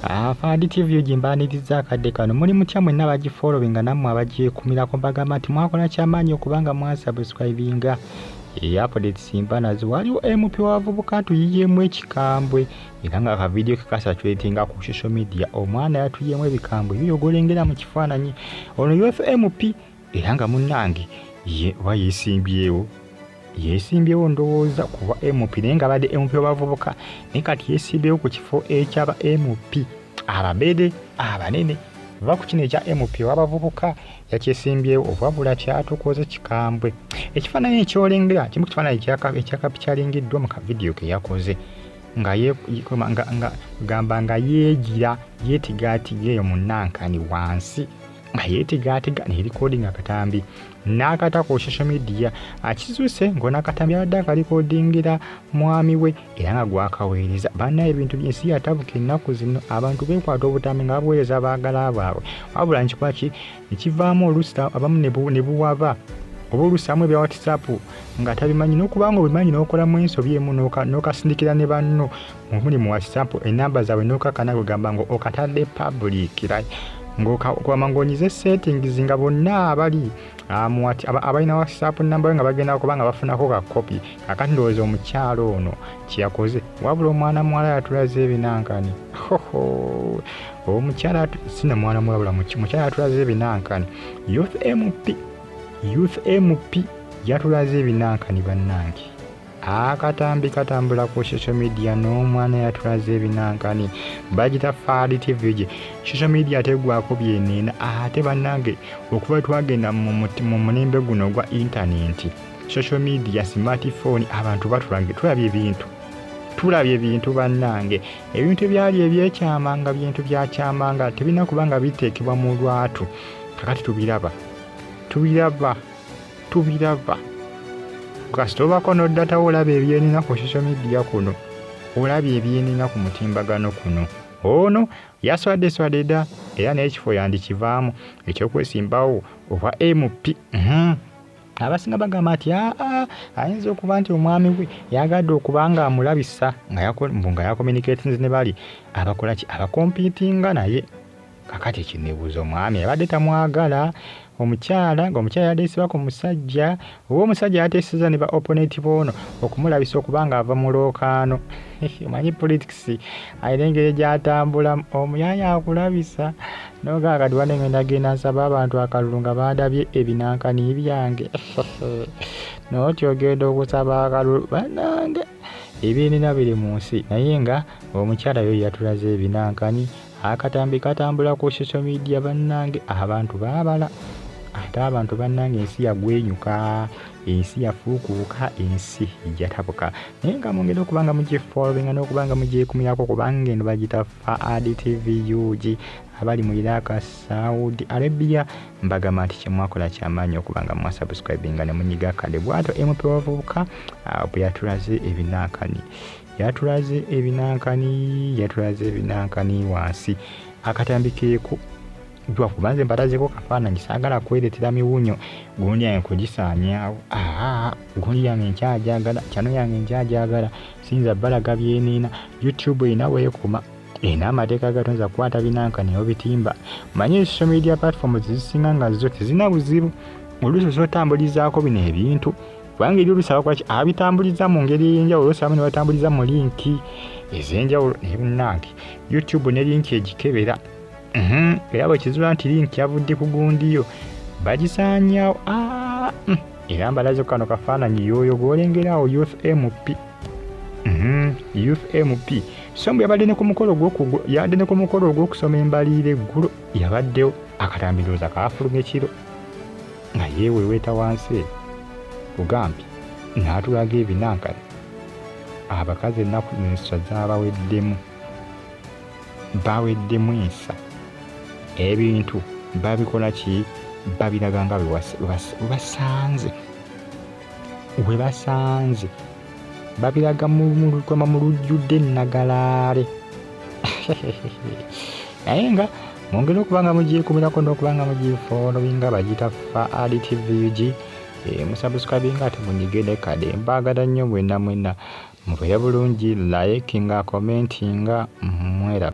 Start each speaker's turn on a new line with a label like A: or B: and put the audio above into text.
A: Fadi TV jimbaniriza akadde kano muli mutya mwenna bagifollowinga nammwe abagikumirako mbagamba nti mwakola kyamaanyi okubanga mwasubscribinga update simba nazo waliwo MP w'abavubuka tuyiyeemu ekikambwe era nga akavidiyo ke kasatulatinga ku social media omwana yatuyiyeemu ebikambwe ebyo golengera mu kifaananyi ono UFMP era nga munnange yesimbyewo ndowooza kuba MP naye nga badde MP w'abavubuka naye kati yesimbyewo ku kifo ekyaba MP ababede abanene va ku kino ekya MP w'abavubuka yakyesimbyewo wabula kyatukoze kikambwe ekifaananyi ekyolengera kimu kifaananyi ekyakapikyalingiddwa mu kavidiyo ke yakoze nga yeegira yeetigaatiga eyo munnankani wansi nga yeetigaatiga neerikodinga Akatambi n'akata ku social media akizuuse ng'ona Akatambi abadde akalikodingira mwami we era nga gwakaweereza bannaye ebintu by'ensi yatabuka ennaku zino abantu beekwata obutambi nga babuweereza baagala baabwe wabula nkikwaki nekivaamu oluusi abamu ne buwaba oba oluusamu ebya WhatsApp nga tabimanyi n'okubanga obimanyi n'okolamu ensobi emu n'okasindikira ne banno muli mu WhatsApp enamba zaabwe n'okakana kugamba ngo okatadde public ng'okubama ng'onyize settings nga bonna abali abalina WhatsApp namba nga bagenda kubanga bafunako kakopi kakati ndowooza omukyalo ono kyeyakoze wabula omwana muwala yatulaze ebinankani omukyala sina mwana muwala mukyala yatulaze ebinankani Youth MP yatulaze ebinankani bannange Akatambi katambula ku social media n'omwana yatulaze ebinankani bagita Fadi TV social media tegwako byenina ate bannange okuba twagenda mu mulembe guno gwa internet social media smartphone abantu batulange tulabye ebintu bannange ebintu byali ebyekyamanga bintu byakyamanga tebina kubanga biteekebwa mu lwatu kakati tubiraba kasitobako n'oddata olaba ebyenina ku social media kuno olabye ebyenina ku mutimbagano kuno ono yaswadde dda era n'ekifo yandikivaamu ekyokwesimbawo obwa MP abasinga bagamba nti ayinza okuba nti omwami we yagadde okuba nga amulabisa nga yakomunikatinze ne bali abakola ki abakompitinga naye kakati ekineebuuza omwami abadde tamwagala omukyala yateesebwa ku musajja oba omusajja yateeseza ne ba opponent boono okumulabisa okubanga ava mu lookaano omanyi politics ayina engeri gyatambula omuyaya akulabisa n'ogaaga ngenda genda nsaba abantu akalulu nga bandabye ebinankani byange n'oti ogenda okusaba akalulu bannange ebyenina biri mu nsi naye nga omukyala yo yatulaze ebinankani Akatambi katambula ku social media bannange abantu baabala ate abantu bannange ensi yagwenyuka ensi yafuukuuka ensi yatabuka naye nga mwongera okubanga mugifollowinga n'okubanga mugyekumyako kubanga eno bagita Fadi TV abali mu Iraq Saudi Arabia mbagamba nti kyemwakola kyamaanyi okubanga mwasubscribinga ne munyiga kale bwato MP w'abavubuka bwe yatulaze ebinankani wansi Akatambi keeku jwa kubanze mbatazeko kafaananyi saagala kwereetera miwunyo gundi yange kugisaanyaawo gundi yange nkyajagala kyano yange nkyajagala sinza balaga byenina YouTube erina weekuma erina amateeka gatonza kukwata binankani obitimba manyi social media platforms zisinga nga zo tezina buzibu oluusi zotambulizaako bino ebintu kubanga eri oluusi abakola abitambuliza mu ngeri ey'enjawulo oluusi abamu ne batambuliza mu linki ez'enjawulo naye munnange YouTube ne linki egikebera era bwe kizula nti linki yavudde ku gundiyo bagisaanyaawo era mbalaze ku kano kafaananyi yoyo gw'olengeraawo UFMP so mbu yabadde ne ku mukolo ogw'okusoma embaliira eggulo yabaddewo Akatambi ndowooza kaafulumya ekiro nga yeeweweeta wansi kugambye n'atulaga ebinankani abakazi ennaku ensa baweddemu ensa ebintu babikola ki babiraga nga we basanze babiraga mu lujjudde ennagalaale naye nga mwongere okubanga mugyekumirako n'okubanga mugifollowinga bagita Fadi TV musubscribinga ate munyigire kade mbagala nnyo mwenna mubeere bulungi likinga commentinga mwera